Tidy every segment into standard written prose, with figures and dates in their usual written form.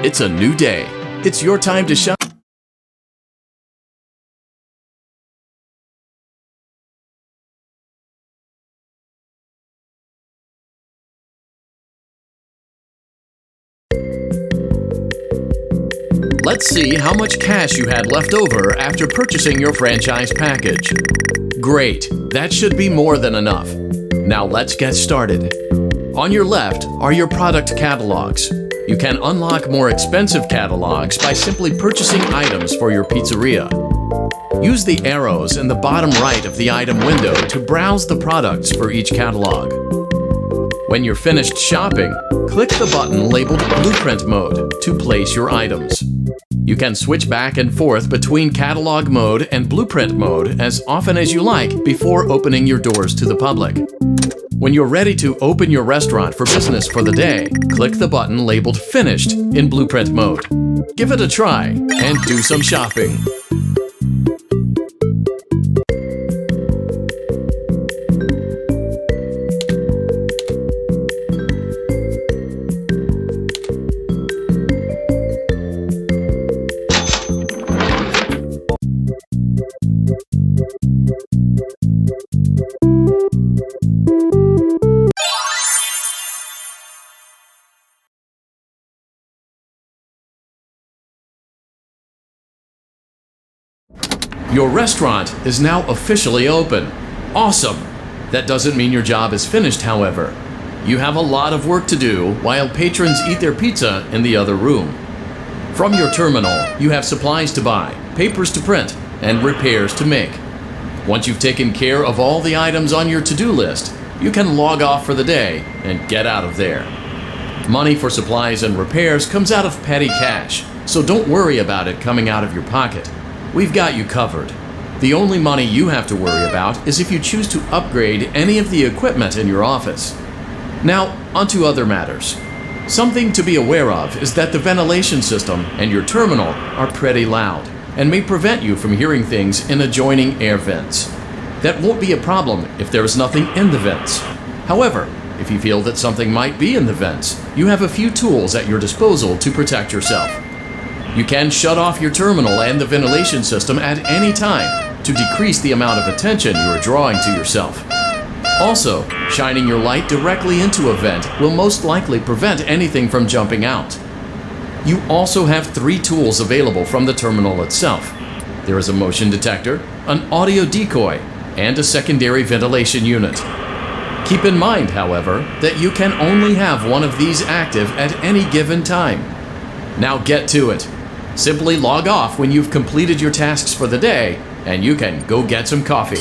It's a new day. It's your time to shine. Let's see how much cash you had left over after purchasing your franchise package. Great, that should be more than enough. Now let's get started. On your left are your product catalogs. You can unlock more expensive catalogs by simply purchasing items for your pizzeria. Use the arrows in the bottom right of the item window to browse the products for each catalog. When you're finished shopping, click the button labeled Blueprint Mode to place your items. You can switch back and forth between Catalog Mode and Blueprint Mode as often as you like before opening your doors to the public. When you're ready to open your restaurant for business for the day, click the button labeled Finished in Blueprint Mode. Give it a try and do some shopping. Your restaurant is now officially open. Awesome! That doesn't mean your job is finished, however. You have a lot of work to do while patrons eat their pizza in the other room. From your terminal, you have supplies to buy, papers to print, and repairs to make. Once you've taken care of all the items on your to-do list, you can log off for the day and get out of there. Money for supplies and repairs comes out of petty cash, so don't worry about it coming out of your pocket. We've got you covered. The only money you have to worry about is if you choose to upgrade any of the equipment in your office. Now, onto other matters. Something to be aware of is that the ventilation system and your terminal are pretty loud and may prevent you from hearing things in adjoining air vents. That won't be a problem if there is nothing in the vents. However, if you feel that something might be in the vents, you have a few tools at your disposal to protect yourself. You can shut off your terminal and the ventilation system at any time to decrease the amount of attention you are drawing to yourself. Also, shining your light directly into a vent will most likely prevent anything from jumping out. You also have 3 tools available from the terminal itself. There is a motion detector, an audio decoy, and a secondary ventilation unit. Keep in mind, however, that you can only have one of these active at any given time. Now get to it. Simply log off when you've completed your tasks for the day, and you can go get some coffee.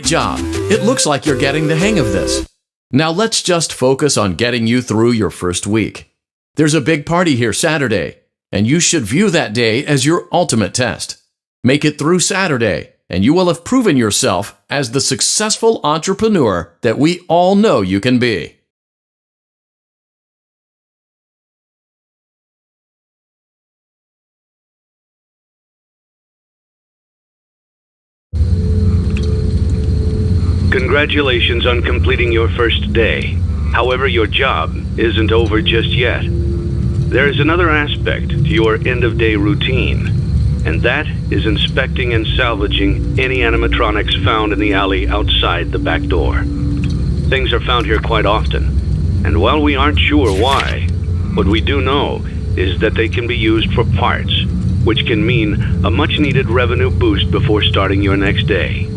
job! It looks like you're getting the hang of this. Now let's just focus on getting you through your first week. There's a big party here Saturday, and you should view that day as your ultimate test. Make it through Saturday, and you will have proven yourself as the successful entrepreneur that we all know you can be. Congratulations on completing your first day. However, your job isn't over just yet. There is another aspect to your end-of-day routine, and that is inspecting and salvaging any animatronics found in the alley outside the back door. Things are found here quite often, and while we aren't sure why, what we do know is that they can be used for parts, which can mean a much-needed revenue boost before starting your next day.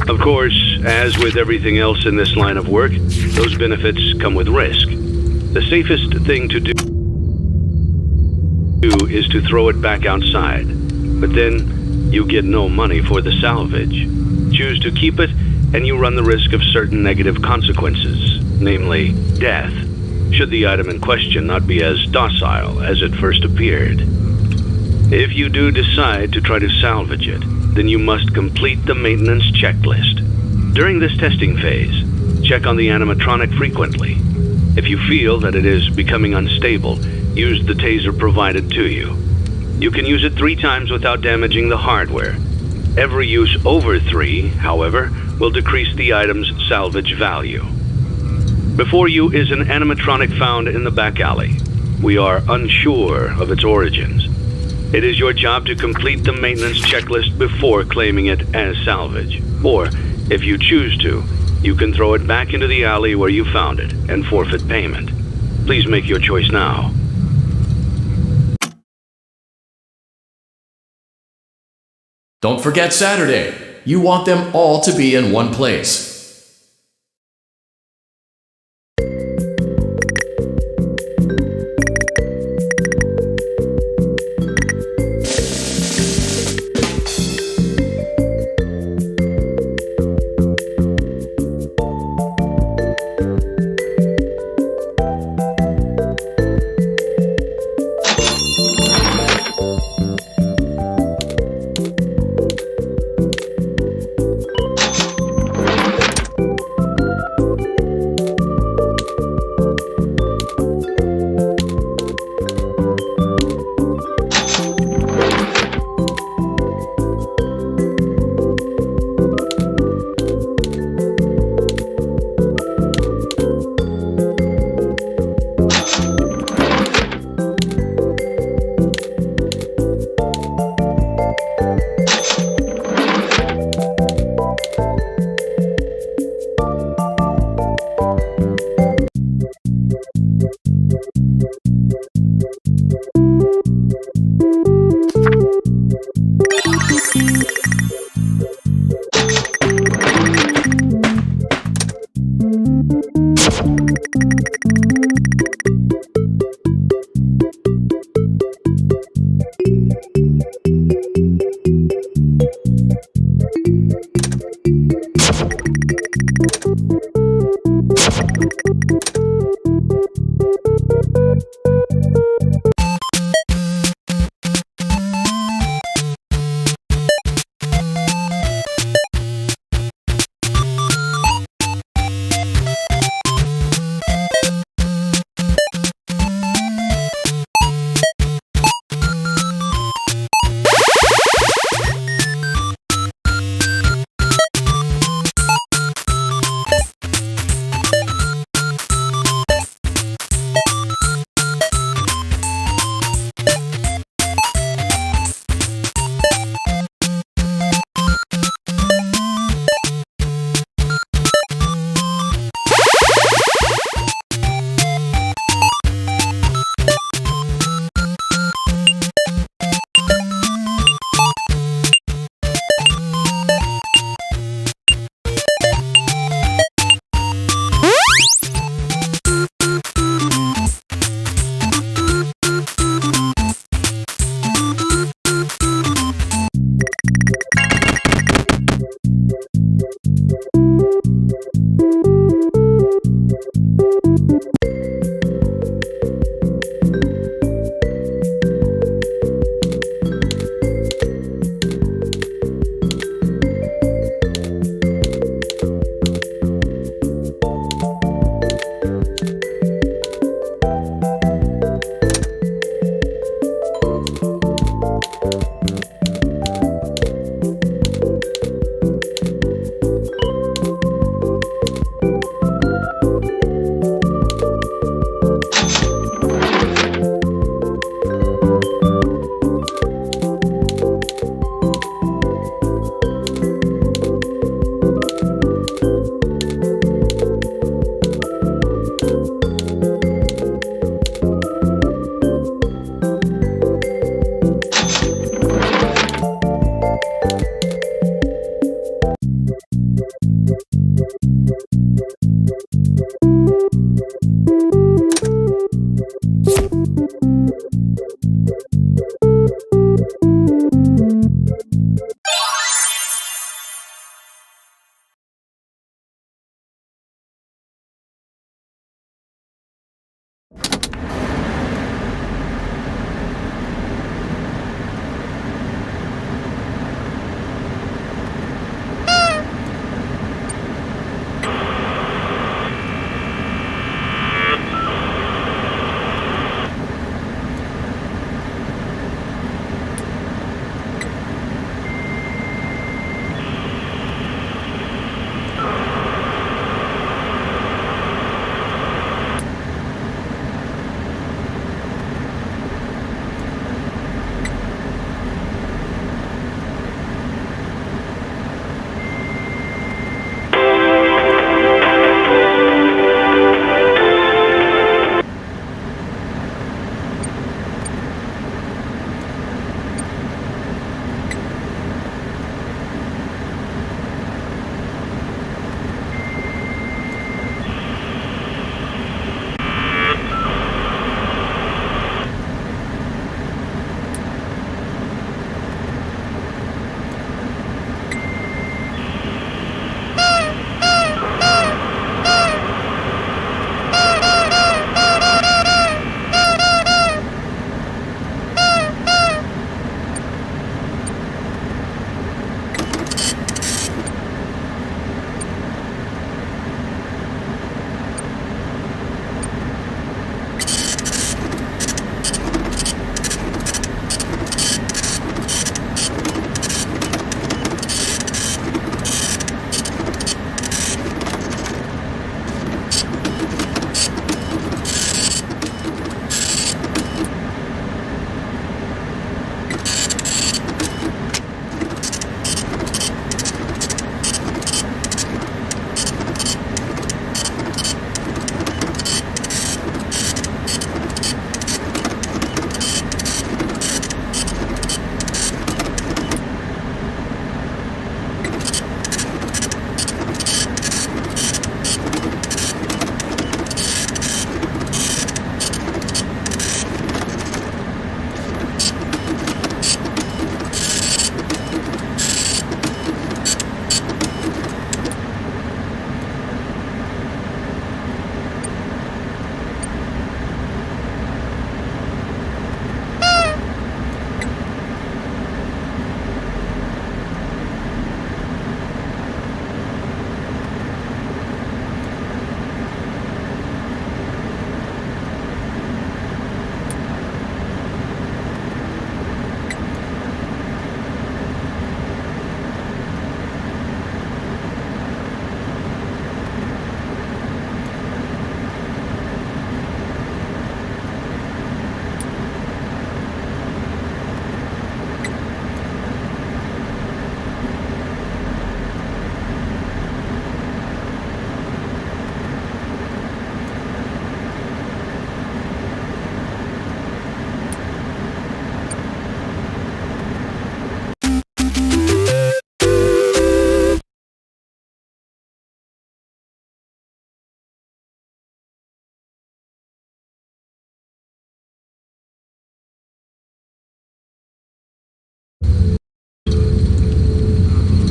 Of course, as with everything else in this line of work, those benefits come with risk. The safest thing to do is to throw it back outside, but then you get no money for the salvage. Choose to keep it, and you run the risk of certain negative consequences, namely death, should the item in question not be as docile as it first appeared. If you do decide to try to salvage it, then you must complete the maintenance checklist. During this testing phase, check on the animatronic frequently. If you feel that it is becoming unstable, use the taser provided to you. You can use it 3 times without damaging the hardware. Every use over 3, however, will decrease the item's salvage value. Before you is an animatronic found in the back alley. We are unsure of its origins. It is your job to complete the maintenance checklist before claiming it as salvage. Or, if you choose to, you can throw it back into the alley where you found it and forfeit payment. Please make your choice now. Don't forget Saturday. You want them all to be in one place.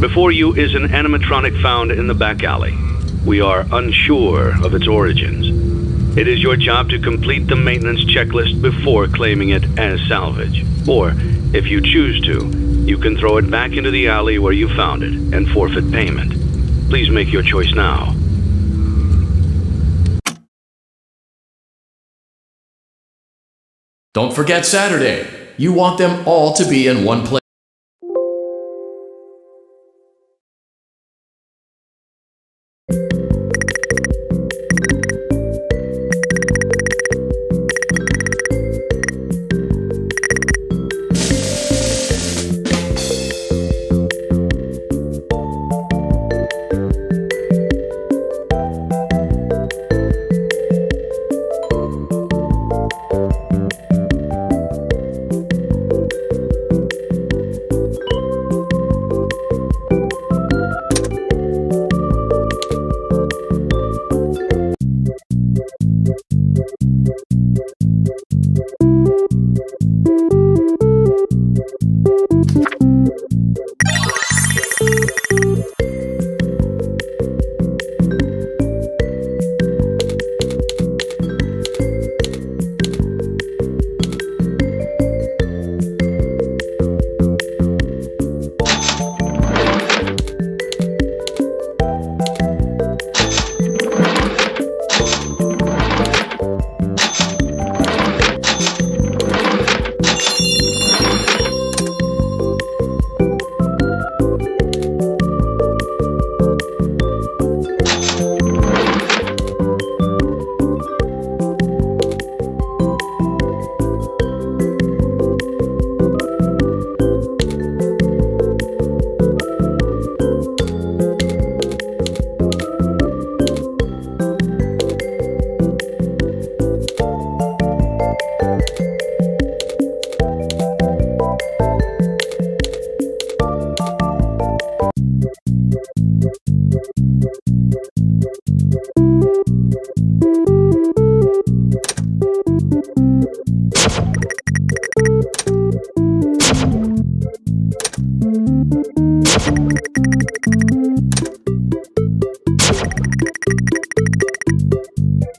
Before you is an animatronic found in the back alley. We are unsure of its origins. It is your job to complete the maintenance checklist before claiming it as salvage. Or, if you choose to, you can throw it back into the alley where you found it and forfeit payment. Please make your choice now. Don't forget Saturday. You want them all to be in one place.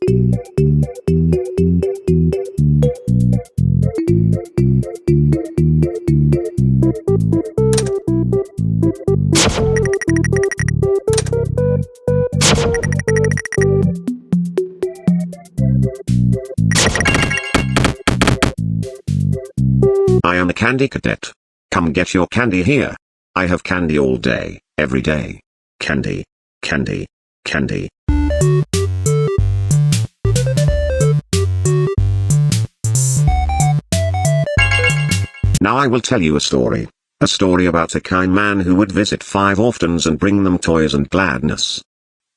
I am a candy cadet. Come get your candy here. I have candy all day, every day. Candy, candy, candy. Now I will tell you a story. A story about a kind man who would visit 5 orphans and bring them toys and gladness.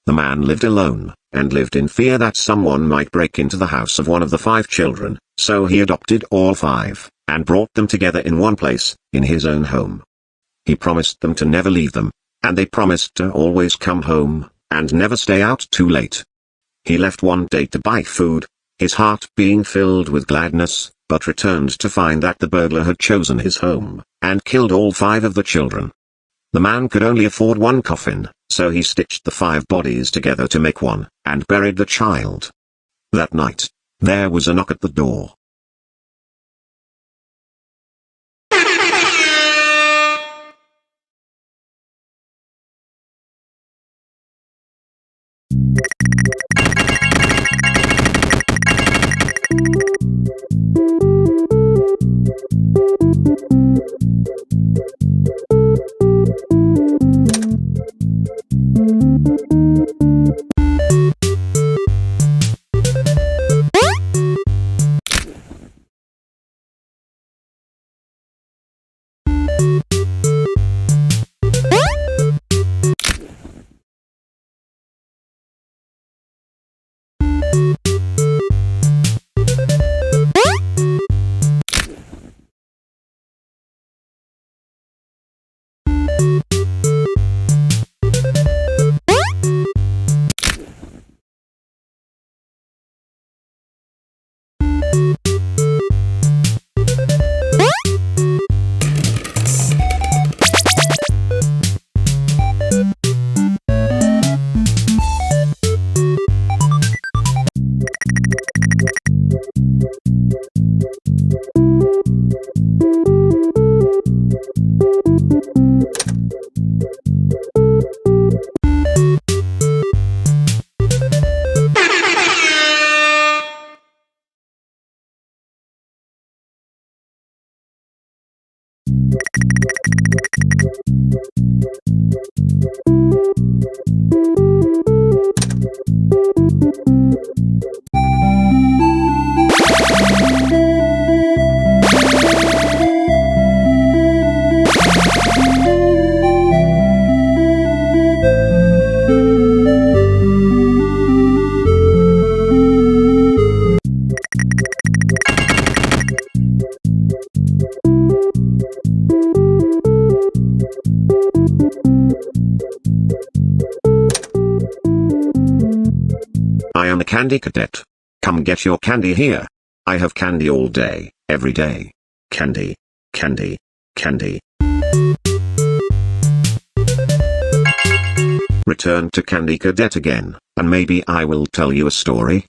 The man lived alone, and lived in fear that someone might break into the house of one of the 5 children, so he adopted all 5, and brought them together in one place, in his own home. He promised them to never leave them, and they promised to always come home, and never stay out too late. He left one day to buy food, his heart being filled with gladness, but returned to find that the burglar had chosen his home, and killed all 5 of the children. The man could only afford one coffin, so he stitched the 5 bodies together to make one, and buried the child. That night, there was a knock at the door. I am a candy cadet. Come get your candy here. I have candy all day, every day. Candy, candy, candy. Return to Candy Cadet again, and maybe I will tell you a story.